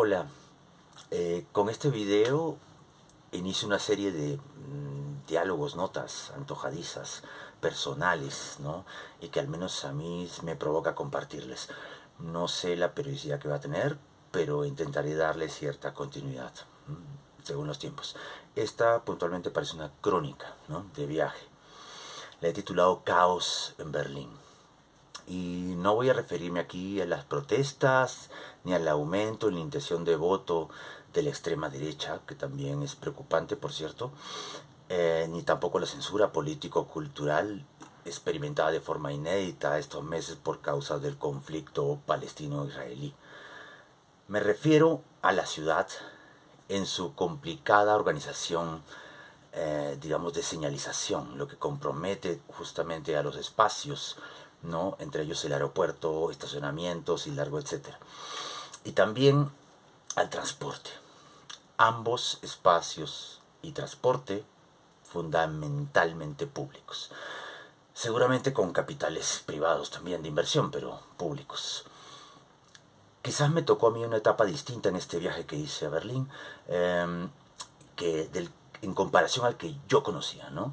Hola, con este video inicio una serie de diálogos, notas antojadizas, personales, ¿no? Y que al menos a mí me provoca compartirles. No sé la periodicidad que va a tener, pero intentaré darle cierta continuidad, según los tiempos. Esta puntualmente parece una crónica, ¿no?, de viaje. La he titulado Caos en Berlín. Y no voy a referirme aquí a las protestas, ni al aumento en la intención de voto de la extrema derecha, que también es preocupante, por cierto, ni tampoco a la censura político-cultural experimentada de forma inédita estos meses por causa del conflicto palestino-israelí. Me refiero a la ciudad en su complicada organización, digamos, de señalización, lo que compromete justamente a los espacios, ¿no?, entre ellos el aeropuerto, estacionamientos y largo etcétera. Y también al transporte. Ambos espacios y transporte fundamentalmente públicos. Seguramente con capitales privados también de inversión, pero públicos. Quizás me tocó a mí una etapa distinta en este viaje que hice a Berlín, en comparación al que yo conocía, ¿no?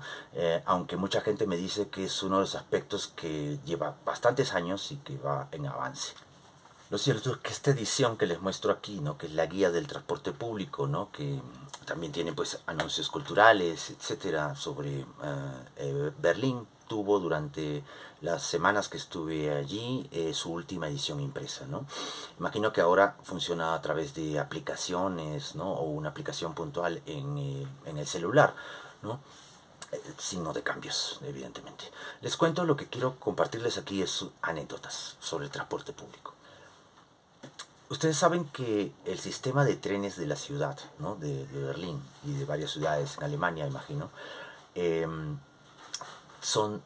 Aunque mucha gente me dice que es uno de los aspectos que lleva bastantes años y que va en avance. Lo cierto es que esta edición que les muestro aquí, ¿no?, que es la guía del transporte público, ¿no?, que también tiene pues anuncios culturales, etcétera, sobre Berlín, tuvo durante las semanas que estuve allí su última edición impresa, ¿no? Imagino que ahora funciona a través de aplicaciones, ¿no?, o una aplicación puntual en el celular, ¿no?, signo de cambios, evidentemente. Les cuento, lo que quiero compartirles aquí es anécdotas sobre el transporte público. Ustedes saben que el sistema de trenes de la ciudad, ¿no?, de Berlín y de varias ciudades en Alemania, imagino, son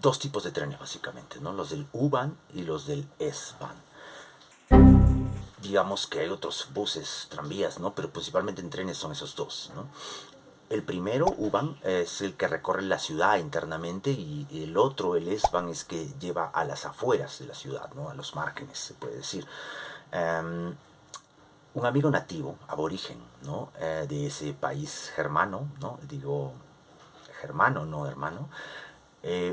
dos tipos de trenes básicamente, ¿no?, los del U-Bahn y los del S-Bahn. Digamos que hay otros buses, tranvías, ¿no?, pero principalmente en trenes son esos dos, ¿no? El primero, U-Bahn, es el que recorre la ciudad internamente, y el otro, el S-Bahn, es que lleva a las afueras de la ciudad, ¿no?, a los márgenes, se puede decir. Un amigo nativo, aborigen, ¿no?, de ese país germano, ¿no?, digo germano, no hermano,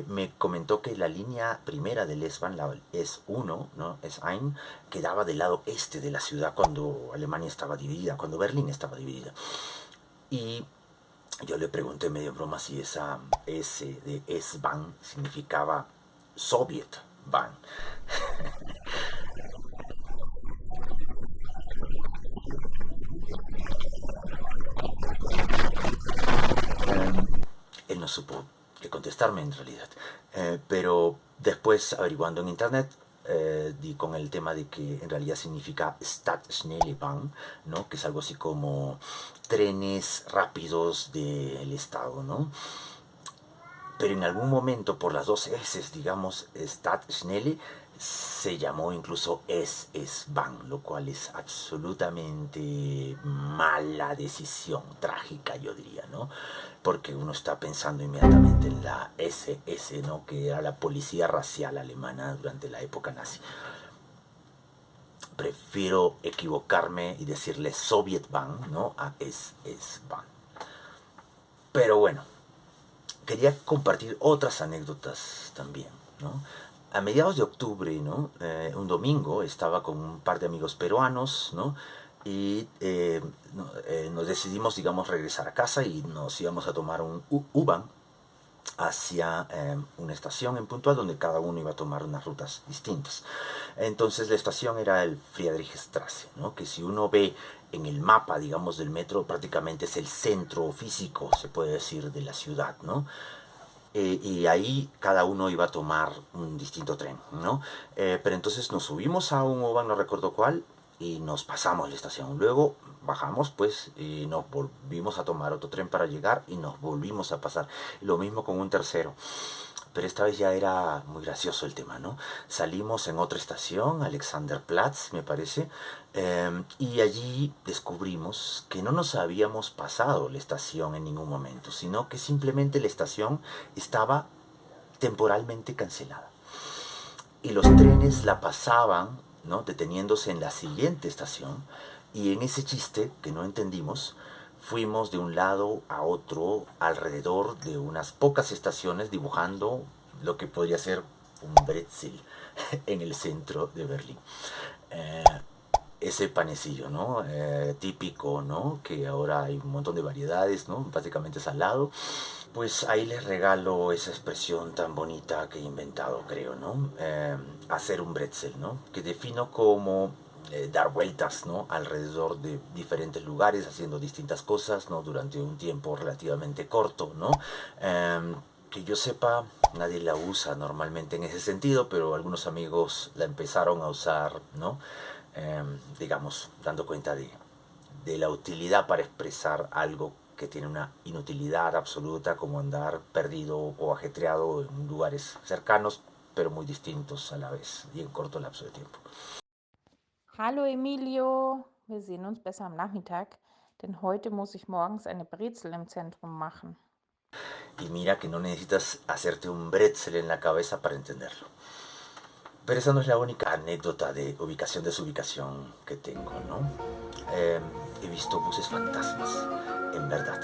me comentó que la línea primera del S-Bahn, la S1, ¿no?, S1, quedaba del lado este de la ciudad cuando Alemania estaba dividida, cuando Berlín estaba dividida. Y yo le pregunté medio en broma si esa S de S-Bahn significaba Soviet Bahn. Él no supo qué contestarme en realidad. Pero después, averiguando en internet, di con el tema de que en realidad significa Stadtschnellbahn, ¿no?, que es algo así como trenes rápidos del Estado, ¿no? Pero en algún momento, por las dos S, digamos, Stadtschnelle, se llamó incluso S-Bahn, lo cual es absolutamente mala decisión, trágica yo diría, ¿no? Porque uno está pensando inmediatamente en la SS, ¿no?, que era la policía racial alemana durante la época nazi. Prefiero equivocarme y decirle Sovietbahn, ¿no?, a S-Bahn. Pero bueno, quería compartir otras anécdotas también, ¿no? A mediados de octubre, ¿no?, un domingo, estaba con un par de amigos peruanos, ¿no?, y nos decidimos, digamos, regresar a casa, y nos íbamos a tomar un U-Bahn hacia una estación en puntual, donde cada uno iba a tomar unas rutas distintas. Entonces la estación era el Friedrichstraße, ¿no?, que si uno ve en el mapa, digamos, del metro, prácticamente es el centro físico, se puede decir, de la ciudad, ¿no? Y ahí cada uno iba a tomar un distinto tren, ¿no? Pero entonces nos subimos a un U-Bahn, no recuerdo cuál, y nos pasamos la estación. Luego bajamos, pues, y nos volvimos a tomar otro tren para llegar, y nos volvimos a pasar. Lo mismo con un tercero. Pero esta vez ya era muy gracioso el tema, ¿no? Salimos en otra estación, Alexanderplatz, me parece, y allí descubrimos que no nos habíamos pasado la estación en ningún momento, sino que simplemente la estación estaba temporalmente cancelada. Y los trenes la pasaban, ¿no?, deteniéndose en la siguiente estación, Y en ese chiste que no entendimos, fuimos de un lado a otro alrededor de unas pocas estaciones dibujando lo que podría ser un bretzel en el centro de Berlín. Eh, Ese panecillo, ¿no? Típico, ¿no? Que ahora hay un montón de variedades, ¿no? Básicamente salado. Pues ahí les regalo esa expresión tan bonita que he inventado, creo, ¿no? Hacer un bretzel, ¿no? Que defino como dar vueltas, ¿no? Alrededor de diferentes lugares, haciendo distintas cosas, ¿no? Durante un tiempo relativamente corto, ¿no? Que yo sepa, nadie la usa normalmente en ese sentido, pero algunos amigos la empezaron a usar, ¿no? Digamos, dando cuenta de la utilidad para expresar algo que tiene una inutilidad absoluta, como andar perdido o ajetreado en lugares cercanos, pero muy distintos a la vez y en corto lapso de tiempo. Hallo Emilio, wir sehen uns besser am Nachmittag, denn heute muss ich morgens eine Brezel im Zentrum machen. Y mira que no necesitas hacerte un bretzel en la cabeza para entenderlo. Pero esa no es la única anécdota de ubicación-desubicación que tengo, ¿no? He visto buses fantasmas, en verdad.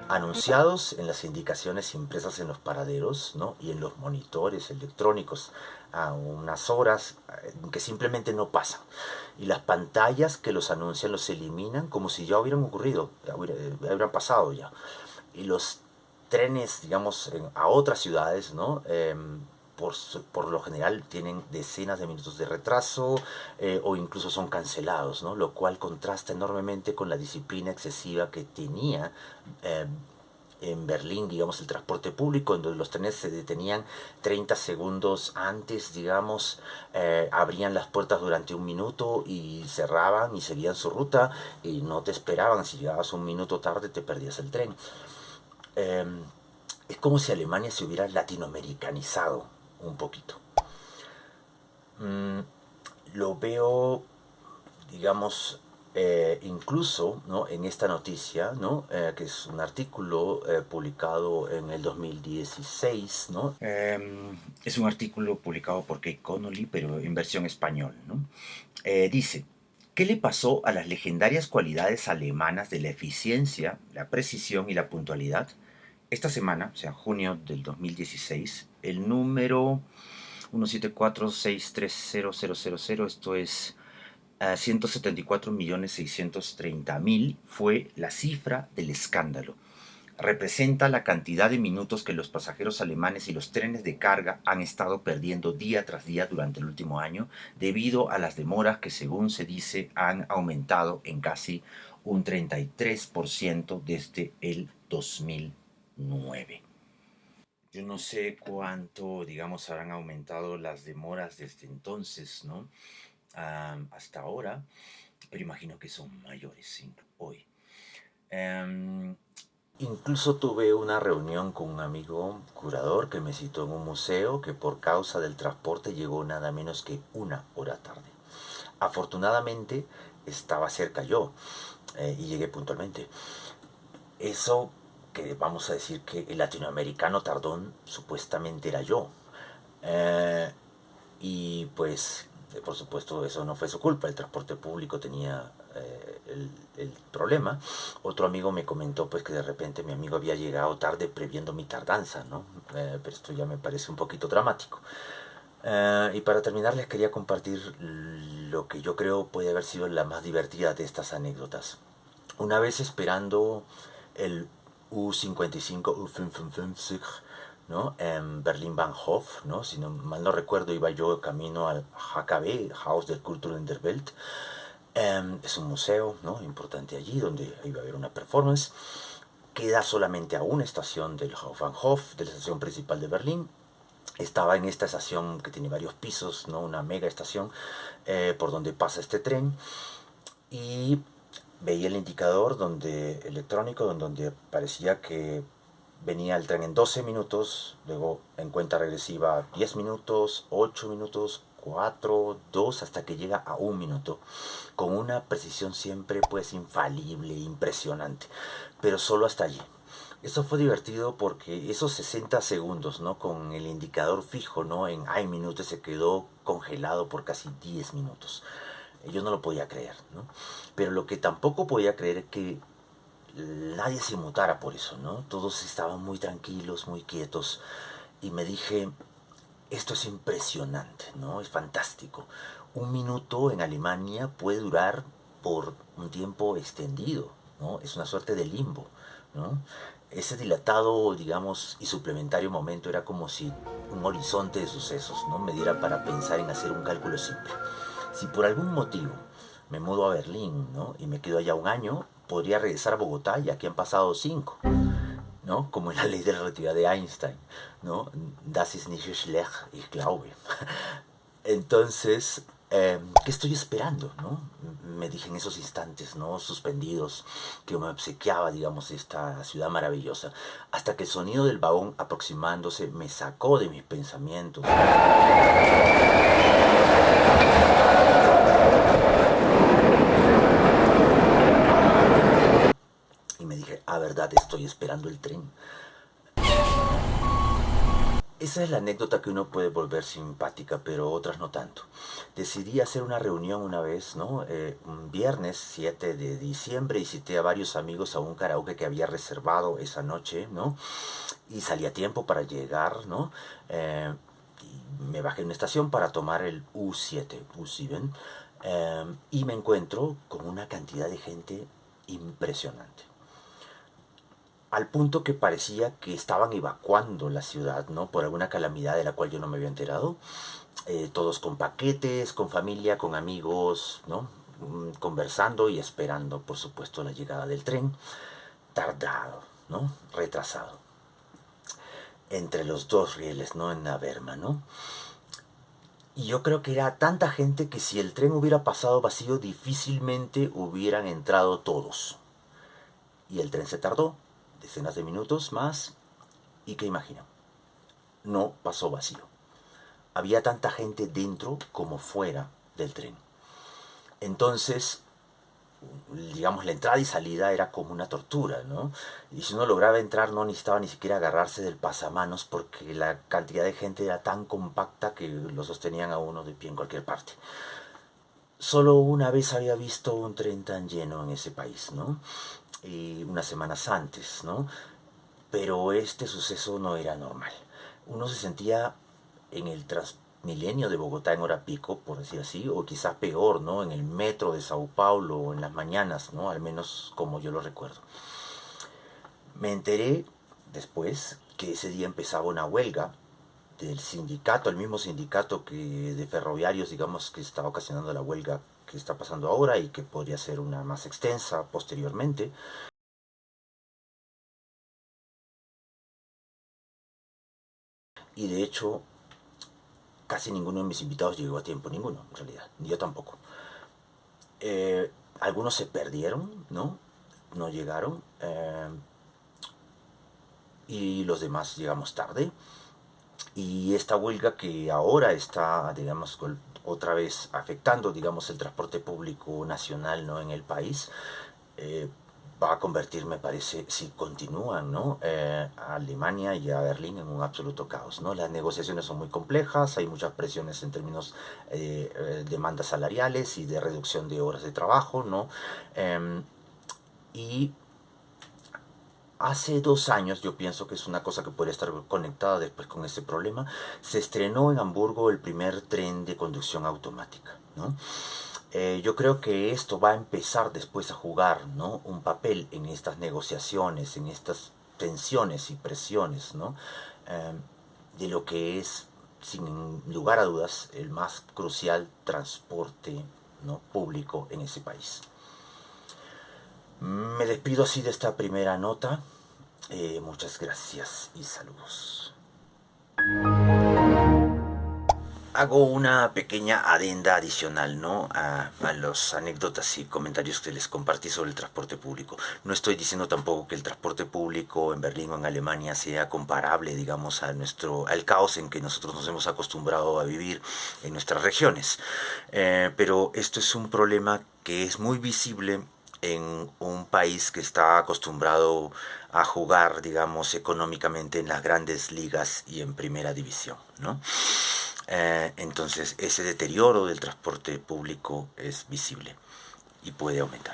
Anunciados en las indicaciones impresas en los paraderos, ¿no? Y en los monitores electrónicos a unas horas que simplemente no pasan. Y las pantallas que los anuncian los eliminan como si ya hubieran ocurrido, hubieran pasado ya. Y los trenes, digamos, a otras ciudades, ¿no? Por lo general tienen decenas de minutos de retraso o incluso son cancelados, ¿no? Lo cual contrasta enormemente con la disciplina excesiva que tenía en Berlín, digamos, el transporte público, en donde los trenes se detenían 30 segundos antes, digamos, abrían las puertas durante un minuto y cerraban y seguían su ruta y no te esperaban. Si llegabas un minuto tarde te perdías el tren. Eh, es como si Alemania se hubiera latinoamericanizado un poquito. Mm, lo veo, digamos, incluso, ¿no? En esta noticia, ¿no? Que es un artículo publicado en el 2016, ¿no? Es un artículo publicado por Kate Connolly, pero en versión español, ¿no? Dice, ¿qué le pasó a las legendarias cualidades alemanas de la eficiencia, la precisión y la puntualidad? Esta semana, o sea, junio del 2016, el número 174630000, esto es 174.630.000, fue la cifra del escándalo. Representa la cantidad de minutos que los pasajeros alemanes y los trenes de carga han estado perdiendo día tras día durante el último año debido a las demoras que, según se dice, han aumentado en casi un 33% desde el 2009. Yo no sé cuánto, digamos, habrán aumentado las demoras desde entonces, ¿no? Hasta ahora, pero imagino que son mayores hoy. Em, Incluso tuve una reunión con un amigo curador que me citó en un museo que por causa del transporte llegó nada menos que una hora tarde. Afortunadamente estaba cerca yo y llegué puntualmente. Eso que vamos a decir que el latinoamericano tardón supuestamente era yo. Eh, y pues, por supuesto, eso no fue su culpa. El transporte público tenía el problema. Otro amigo me comentó pues que de repente mi amigo había llegado tarde previendo mi tardanza, ¿no? Pero esto ya me parece un poquito dramático. Y para terminar les quería compartir lo que yo creo puede haber sido la más divertida de estas anécdotas. Una vez esperando el U55, U55, ¿no? En Berlin-Bahnhof, ¿no? Si no, mal no recuerdo, iba yo camino al HKW, Haus der Kultur in der Welt. Es un museo, ¿no? Importante allí, donde iba a haber una performance. Queda solamente a una estación del Hauptbahnhof, de la estación principal de Berlín. Estaba en esta estación que tiene varios pisos, ¿no? Una mega estación por donde pasa este tren. Y veía el indicador electrónico donde parecía que venía el tren en 12 minutos, luego en cuenta regresiva 10 minutos, 8 minutos, 4, 2, hasta que llega a 1 minuto, con una precisión siempre pues infalible, impresionante, pero solo hasta allí. Eso fue divertido porque esos 60 segundos, ¿no? Con el indicador fijo, ¿no? En minutos se quedó congelado por casi 10 minutos. Yo no lo podía creer, ¿no? Pero lo que tampoco podía creer es que nadie se inmutara por eso, ¿no? Todos estaban muy tranquilos, muy quietos. Y me dije, esto es impresionante, ¿no? Es fantástico. Un minuto en Alemania puede durar por un tiempo extendido, ¿no? Es una suerte de limbo, ¿no? Ese dilatado, digamos, y suplementario momento era como si un horizonte de sucesos, ¿no? Me diera para pensar en hacer un cálculo simple. Si por algún motivo me mudo a Berlín, ¿no? Y me quedo allá un año, podría regresar a Bogotá y aquí han pasado 5, ¿no? Como en la ley de la relatividad de Einstein, ¿no? Das ist nicht schlecht, ich glaube. Entonces, ¿qué estoy esperando, no? Me dije en esos instantes, ¿no? Suspendidos, que me obsequiaba, digamos, esta ciudad maravillosa, hasta que el sonido del vagón aproximándose me sacó de mis pensamientos. Y me dije, a verdad, estoy esperando el tren. Esa es la anécdota que uno puede volver simpática, pero otras no tanto. Decidí hacer una reunión una vez, ¿no? Un viernes 7 de diciembre y cité a varios amigos a un karaoke que había reservado esa noche, ¿no? Y salí a tiempo para llegar, ¿no? Y me bajé en una estación para tomar el U7, U7, y me encuentro con una cantidad de gente impresionante, al punto que parecía que estaban evacuando la ciudad, ¿no? Por alguna calamidad de la cual yo no me había enterado. Todos con paquetes, con familia, con amigos, ¿no? Conversando y esperando, por supuesto, la llegada del tren. Tardado, ¿no? Retrasado. Entre los dos rieles, ¿no? En la Berma, ¿no? Y yo creo que era tanta gente que si el tren hubiera pasado vacío, difícilmente hubieran entrado todos. Y el tren se tardó decenas de minutos más, y ¿qué imaginan? No pasó vacío. Había tanta gente dentro como fuera del tren. Entonces, digamos, la entrada y salida era como una tortura, ¿no? Y si uno lograba entrar no necesitaba ni siquiera agarrarse del pasamanos porque la cantidad de gente era tan compacta que lo sostenían a uno de pie en cualquier parte. Solo una vez había visto un tren tan lleno en ese país, ¿no? Y unas semanas antes, ¿no? Pero este suceso no era normal. Uno se sentía en el Transmilenio de Bogotá en hora pico, por decir así, o quizás peor, ¿no? En el metro de Sao Paulo en las mañanas, ¿no? Al menos como yo lo recuerdo. Me enteré después que ese día empezaba una huelga del sindicato, el mismo sindicato que de ferroviarios, digamos, que estaba ocasionando la huelga que está pasando ahora y que podría ser una más extensa posteriormente. Y de hecho, casi ninguno de mis invitados llegó a tiempo, ninguno, en realidad, ni yo tampoco. Algunos se perdieron, ¿no? No llegaron. Y los demás llegamos tarde. Y esta huelga que ahora está, digamos, otra vez afectando, digamos, el transporte público nacional, ¿no? En el país, eh, va a convertir, me parece, si continúan, ¿no? A Alemania y a Berlín en un absoluto caos, ¿no? Las negociaciones son muy complejas, hay muchas presiones en términos demandas salariales y de reducción de horas de trabajo, ¿no? Y hace 2 años, yo pienso que es una cosa que podría estar conectada después con este problema, se estrenó en Hamburgo el primer tren de conducción automática, ¿no? Yo creo que esto va a empezar después a jugar, ¿no? Un papel en estas negociaciones, en estas tensiones y presiones, ¿no? De lo que es, sin lugar a dudas, el más crucial transporte, ¿no? Público en ese país. Me despido así de esta primera nota. Muchas gracias y saludos. Hago una pequeña adenda adicional, ¿no? A las anécdotas y comentarios que les compartí sobre el transporte público. No estoy diciendo tampoco que el transporte público en Berlín o en Alemania sea comparable, digamos, al caos en que nosotros nos hemos acostumbrado a vivir en nuestras regiones. Pero esto es un problema que es muy visible en un país que está acostumbrado a jugar, digamos, económicamente en las grandes ligas y en primera división, ¿no? Entonces ese deterioro del transporte público es visible y puede aumentar.